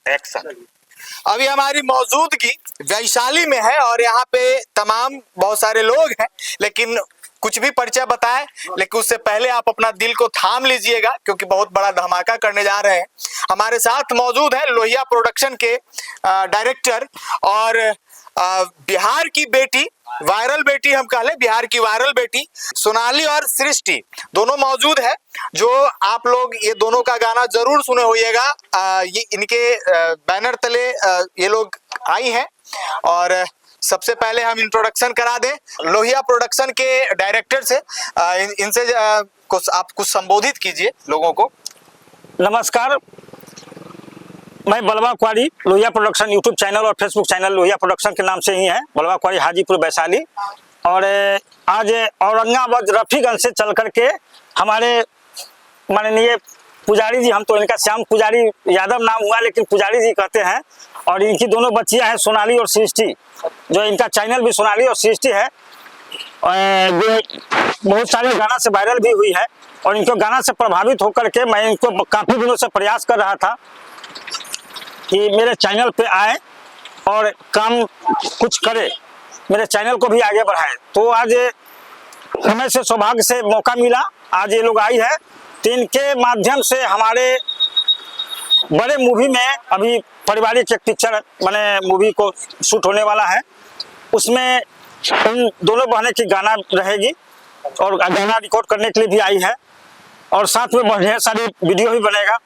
Action. अभी हमारी मौजूदगी वैशाली में है और यहाँ पे तमाम बहुत सारे लोग हैं, लेकिन कुछ भी परिचय बताएं, लेकिन उससे पहले आप अपना दिल को थाम लीजिएगा क्योंकि बहुत बड़ा धमाका करने जा रहे हैं। हमारे साथ मौजूद है लोहिया प्रोडक्शन के डायरेक्टर और बिहार की बेटी, वायरल बेटी हम कह लें, बिहार की वायरल बेटी सोनाली और सृष्टि दोनों मौजूद है, जो आप लोग ये दोनों का गाना जरूर सुने होइएगा। ये इनके बैनर तले ये लोग आई हैं। और सबसे पहले हम इंट्रोडक्शन करा दें लोहिया प्रोडक्शन के डायरेक्टर से। इनसे आप कुछ संबोधित कीजिए लोगों को। नमस्कार, मैं बलवा कुआरी, लोहिया प्रोडक्शन यूट्यूब चैनल और फेसबुक चैनल लोहिया प्रोडक्शन के नाम से ही है, बलवा कुआरी हाजीपुर वैशाली। और आज औरंगाबाद रफीगंज से चल करके हमारे माननीय पुजारी जी, हम तो इनका श्याम पुजारी यादव नाम हुआ लेकिन पुजारी जी कहते हैं, और इनकी दोनों बच्चियां हैं सोनाली और सृष्टि, जो इनका चैनल भी सोनाली और सृष्टि है, जो बहुत सारे गाना से वायरल भी हुई है। और इनके गाना से प्रभावित होकर के मैं इनको काफ़ी दिनों से प्रयास कर रहा था कि मेरे चैनल पे आए और काम कुछ करे, मेरे चैनल को भी आगे बढ़ाए। तो आज हमें से सौभाग्य से मौका मिला, आज ये लोग आई है। तो इनके माध्यम से हमारे बड़े मूवी में अभी पारिवारिक एक पिक्चर बने मूवी को शूट होने वाला है, उसमें इन दोनों बहनें की गाना रहेगी और गाना रिकॉर्ड करने के लिए भी आई है, और साथ में ढेर सारी वीडियो भी बनेगा।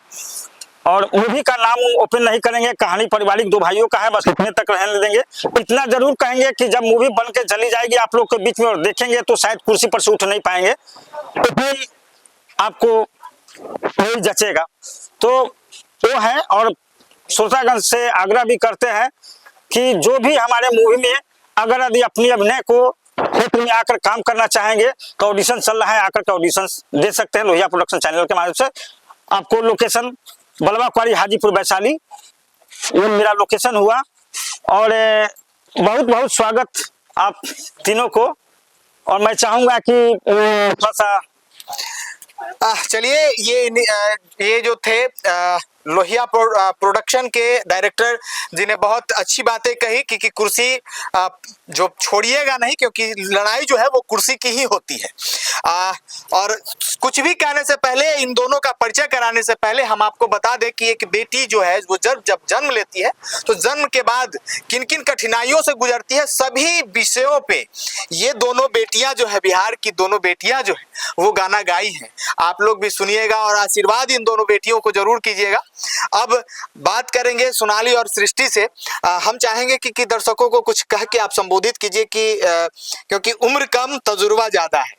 और मूवी का नाम ओपन नहीं करेंगे, कहानी पारिवारिक दो भाइयों का है, बस इतने तक रहने देंगे। इतना जरूर कहेंगे कि जब मूवी बन के चली जाएगी आप लोग के बीच में और देखेंगे तो शायद कुर्सी पर से उठ नहीं पाएंगे, तो फिर आपको नहीं जचेगा। तो वो है, और श्रोतागण से आग्रह भी करते हैं कि जो भी हमारे मूवी में अगर यदि अपनी अभिनय को क्षेत्र में आकर काम करना चाहेंगे तो ऑडिशन चल रहा है, आकर के ऑडिशन दे सकते हैं लोहिया प्रोडक्शन चैनल के माध्यम से। आपको लोकेशन बलवा कुआरी हाजीपुर वैशाली, ये मेरा लोकेशन हुआ। और बहुत बहुत स्वागत आप तीनों को। और मैं चाहूंगा कि थोड़ा सा चलिए, ये जो थे लोहिया प्रोडक्शन के डायरेक्टर जिन्हें बहुत अच्छी बातें कही कि कुर्सी जो छोड़िएगा नहीं, क्योंकि लड़ाई जो है वो कुर्सी की ही होती है। और कुछ भी कहने से पहले, इन दोनों का परिचय कराने से पहले हम आपको बता दें कि एक बेटी जो है वो जब जन्म लेती है तो जन्म के बाद किन किन कठिनाइयों से गुजरती है, सभी विषयों पे ये दोनों बेटियां जो है, बिहार की दोनों बेटियां जो है वो गाना गाई हैं। आप लोग भी सुनिएगा और आशीर्वाद इन दोनों बेटियों को जरूर कीजिएगा। अब बात करेंगे सोनाली और सृष्टि से। हम चाहेंगे कि दर्शकों को कुछ कह के आप संबोधित कीजिए कि क्योंकि उम्र कम तजुर्बा ज्यादा है।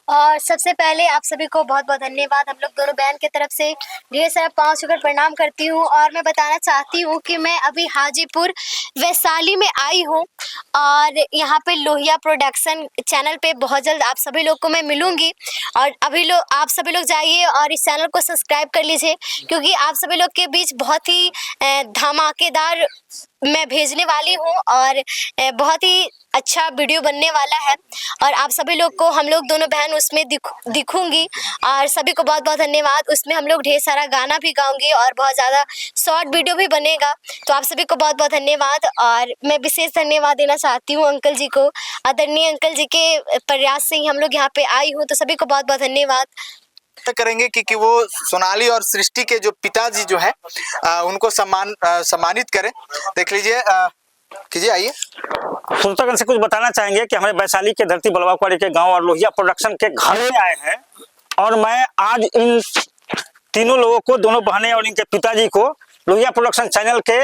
और सबसे पहले आप सभी को बहुत बहुत धन्यवाद। हम लोग दोनों बहन की तरफ से ढेर सारा पाँव छूकर प्रणाम करती हूँ। और मैं बताना चाहती हूँ कि मैं अभी हाजीपुर वैशाली में आई हूँ और यहाँ पे लोहिया प्रोडक्शन चैनल पे बहुत जल्द आप सभी लोग को मैं मिलूंगी। और अभी आप सभी लोग जाइए और इस चैनल को सब्सक्राइब कर लीजिए, क्योंकि आप सभी लोग के बीच बहुत ही धमाकेदार मैं भेजने वाली हूँ और बहुत ही अच्छा वीडियो बनने वाला है। और आप सभी लोग को, हम लोग दोनों बहन उसमें दिखूंगी। और सभी को बहुत बहुत धन्यवाद। उसमें हम लोग ढेर सारा गाना भी गाऊंगी और बहुत ज़्यादा शॉर्ट वीडियो भी बनेगा। तो आप सभी को बहुत बहुत धन्यवाद। और मैं विशेष धन्यवाद देना चाहती हूँ अंकल जी को, आदरणीय अंकल जी के प्रयास से ही हम लोग यहाँ पे आई हूँ। तो सभी को बहुत बहुत धन्यवाद करेंगे कि वो सोनाली और सृष्टि के जो पिताजी जो है उनको सम्मानित करें। देख लीजिए, कीजिए, आइए। श्रोतागण से कुछ बताना चाहेंगे कि हमारे वैशाली के धरती बलवा कुआरी के गांव और लोहिया प्रोडक्शन के घर में आए हैं। और मैं आज इन तीनों लोगों को, दोनों बहनें और इनके पिताजी को लोहिया प्रोडक्शन चैनल के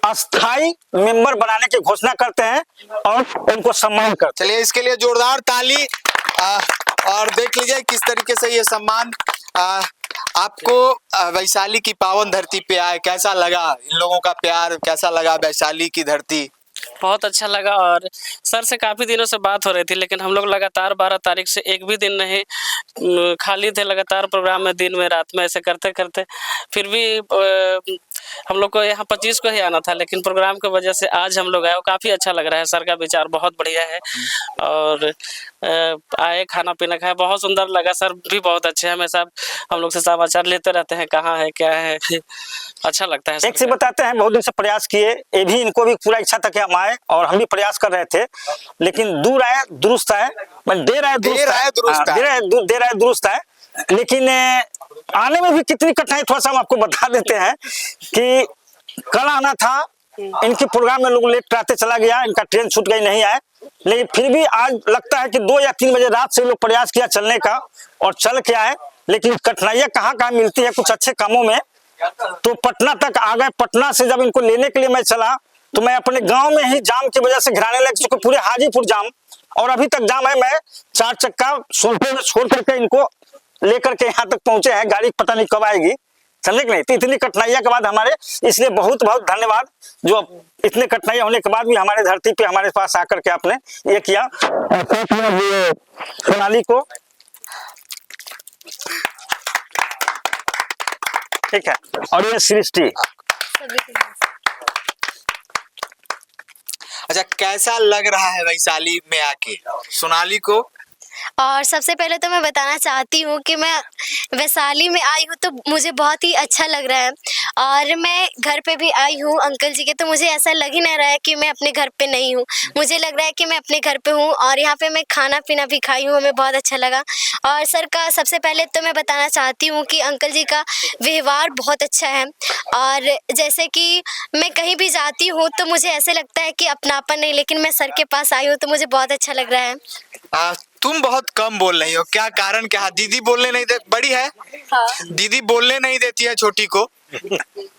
अस्थाई मेंबर बनाने की घोषणा करते हैं और उनको सम्मान करते हैं। चलिए, इसके लिए जोरदार ताली। और देख लीजिए किस तरीके से ये सम्मान आपको वैशाली की पावन धरती पे आए। कैसा लगा इन लोगों का प्यार, कैसा लगा वैशाली की धरती? बहुत अच्छा लगा। और सर से काफ़ी दिनों से बात हो रही थी, लेकिन हम लोग लगातार 12 तारीख से एक भी दिन नहीं खाली थे। लगातार प्रोग्राम में दिन में रात में ऐसे करते करते फिर भी हम लोग को यहाँ 25 को ही आना था, लेकिन प्रोग्राम की वजह से आज हम लोग आए। काफ़ी अच्छा लग रहा है, सर का विचार बहुत बढ़िया है। और आए, खाना पीना खाए, बहुत सुंदर लगा। सर भी बहुत अच्छे हैं, हमेशा हम लोग से समाचार लेते रहते हैं, कहाँ है क्या है। अच्छा लगता है। एक से बताते हैं, बहुत दिन से प्रयास किए, ये भी इनको भी पूरा इच्छा था कि हम आए, और हम भी प्रयास कर रहे थे, लेकिन दूर आए दुरुस्त है, देर आए दुरुस्त है। लेकिन आने में भी कितनी कठिनाई, थोड़ा सा हम आपको बता देते हैं कि कल आना था, इनके प्रोग्राम में लोग लेट कराते चला गया, इनका ट्रेन छूट गई, नहीं आए। लेकिन फिर भी आज लगता है कि 2 या 3 बजे रात से लोग प्रयास किया चलने का, और चल के आए। लेकिन कठिनाइयां कहाँ मिलती है, कुछ अच्छे कामों में। तो पटना तक आ गए। पटना से जब इनको लेने के लिए मैं चला, तो मैं अपने गांव में ही जाम की वजह से घिराने लग चुके, पूरे हाजीपुर जाम, और अभी तक जाम है। मैं 4 चक्का सोनपुर में छोड़ करके इनको लेकर के यहाँ तक पहुंचे हैं, गाड़ी पता नहीं कब आएगी, समझे कि नहीं। तो इतनी कठिनाइयां के बाद हमारे, इसलिए बहुत बहुत धन्यवाद, जो इतने कठिनाइयां होने के बाद भी हमारे धरती पे हमारे पास आकर के आपने ये किया। सोनाली को ठीक है, और ये सृष्टि। अच्छा, कैसा लग रहा है वैशाली में आके सोनाली को? और सबसे पहले तो मैं बताना चाहती हूँ कि मैं वैशाली में आई हूँ तो मुझे बहुत ही अच्छा लग रहा है। और मैं घर पे भी आई हूँ अंकल जी के, तो मुझे ऐसा लग ही नहीं रहा है कि मैं अपने घर पे नहीं हूँ। मुझे लग रहा है कि मैं अपने घर पे हूँ, और यहाँ पे मैं खाना पीना भी खाई हूँ, हमें बहुत अच्छा लगा। और सर का सबसे पहले तो मैं बताना चाहती हूँ कि अंकल जी का व्यवहार बहुत अच्छा है। और जैसे कि मैं कहीं भी जाती हूँ तो मुझे ऐसे लगता है कि अपनापन नहीं, लेकिन मैं सर के पास आई हूँ तो मुझे बहुत अच्छा लग रहा है। तुम बहुत कम बोल रही हो, क्या कारण क्या है? दीदी बोलने नहीं दे, बड़ी है? हाँ। दीदी बोलने नहीं देती है छोटी को?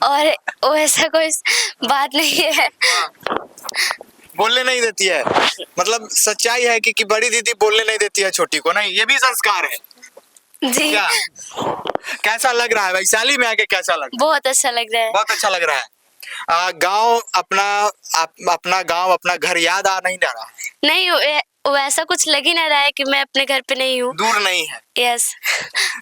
और वो ऐसा कोई बात नहीं है। बोलने नहीं देती है, मतलब सच्चाई है कि बड़ी दीदी बोलने नहीं देती है छोटी को? नहीं, ये भी संस्कार है जी। क्या? कैसा लग रहा है वैशाली में आके, कैसा लग रहा है? बहुत अच्छा लग रहा है। बहुत अच्छा लग रहा है। गांव अपना गांव, अपना घर याद आ नहीं रहा? नहीं, वैसा कुछ लग ही नहीं रहा है कि मैं अपने घर पे नहीं हूँ। दूर नहीं है। यस।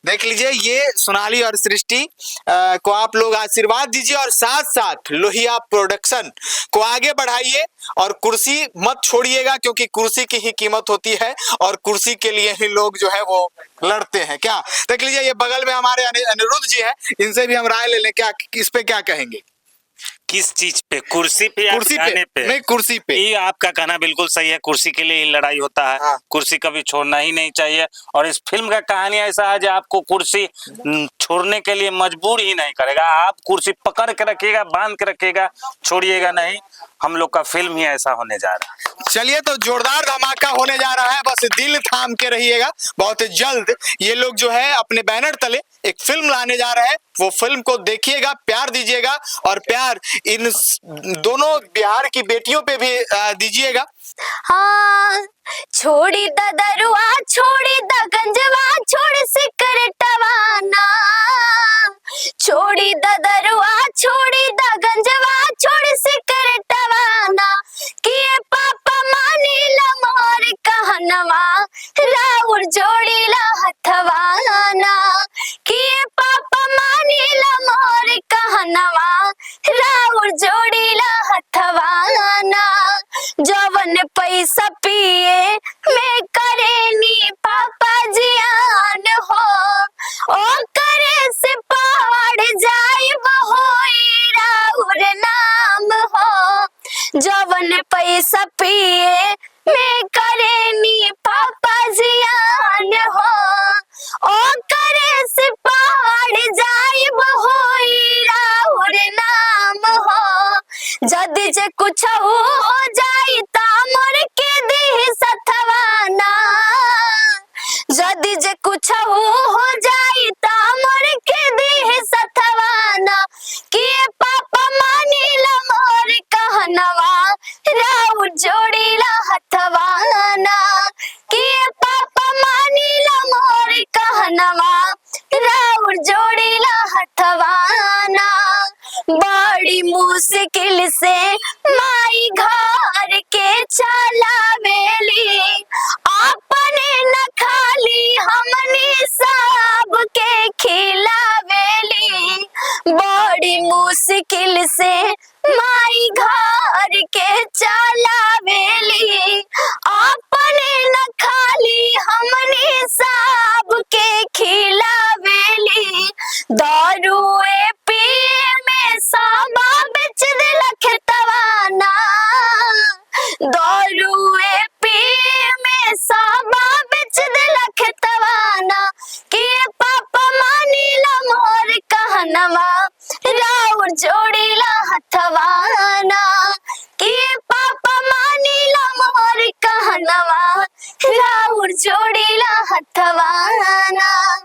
देख लीजिए, ये सोनाली और सृष्टि को आप लोग आशीर्वाद दीजिए, और साथ साथ लोहिया प्रोडक्शन को आगे बढ़ाइए, और कुर्सी मत छोड़िएगा, क्योंकि कुर्सी की ही कीमत होती है, और कुर्सी के लिए ही लोग जो है वो लड़ते हैं। क्या देख लीजिए, ये बगल में हमारे अनिरुद्ध जी है, इनसे भी हम राय ले लें, क्या इस पे क्या कहेंगे? किस चीज पे? कुर्सी पे या कुर्सी गाने पे? नहीं, कुर्सी पे। ये आपका कहना बिल्कुल सही है, कुर्सी के लिए ही लड़ाई होता है। हाँ। कुर्सी कभी छोड़ना ही नहीं चाहिए, और इस फिल्म का कहानी ऐसा है जो आपको कुर्सी छोड़ने के लिए मजबूर ही नहीं करेगा। आप कुर्सी पकड़ के रखिएगा, बांध के रखिएगा, छोड़िएगा नहीं। हम लोग का फिल्म ही ऐसा होने जा रहा है। चलिए, तो जोरदार धमाका होने जा रहा है, बस दिल थाम के रहिएगा। बहुत जल्द ये लोग जो है अपने बैनर तले एक फिल्म लाने जा रहे हैं, वो फिल्म को देखिएगा, प्यार दीजिएगा, और प्यार इन दोनों बिहार की बेटियों पे भी दीजिएगा। हाँ, छोड़ी द दरुआ, छोड़ी द गंजवा, छोड़ी सिकरटवा ना। छोड़ी द दरुआ, छोड़ी द गंजवा, छोड़ी सिकरटवा ना। किए पापा मानी ला मोर कहनवा, राउर जोड़ी ला हथवा ना। किए पापा मानी ला मोर कहनवा, राउर जोड़ी ला हथवा ना। जवन पैसा पिए मैं करेनी पापा जियान हो, ओ करे से पहाड़ जाई बहोई राउर नाम हो। जवन पैसा पिए मैं करेनी पापा जियान हो, ओ करे से पहाड़ जाई बहोई राउर नाम हो। जदि जे कुछ हो जाई ता मोर के दी सथवाना। जदि जे कुछ हो जाई ता मोर के दी सथवाना। किए पापा मानी ला मोर कहनवा, राउर जोड़ी ला हथवाना। किए पापा मानी ला मोर कहनवा, राउर जोड़ी ला हथवाना। बड़ी मुश्किल से माई घर के चलावेली, अपने न खाली हमनी सब के खिलावेली। बड़ी मुश्किल से माई घर के चलावेली, अपने न खाली हमने सब के खिलावेली। दारुए पिए में सामा बेच देला खेतवाना, दारुए पिए में सामा बेच देला खेतवाना। कि पापा मानीला मोर कहनवा, राउर जोड़ीला हथवाना। कि पापा मानीला मोर कहनवा, राउर जोड़ीला हथवाना।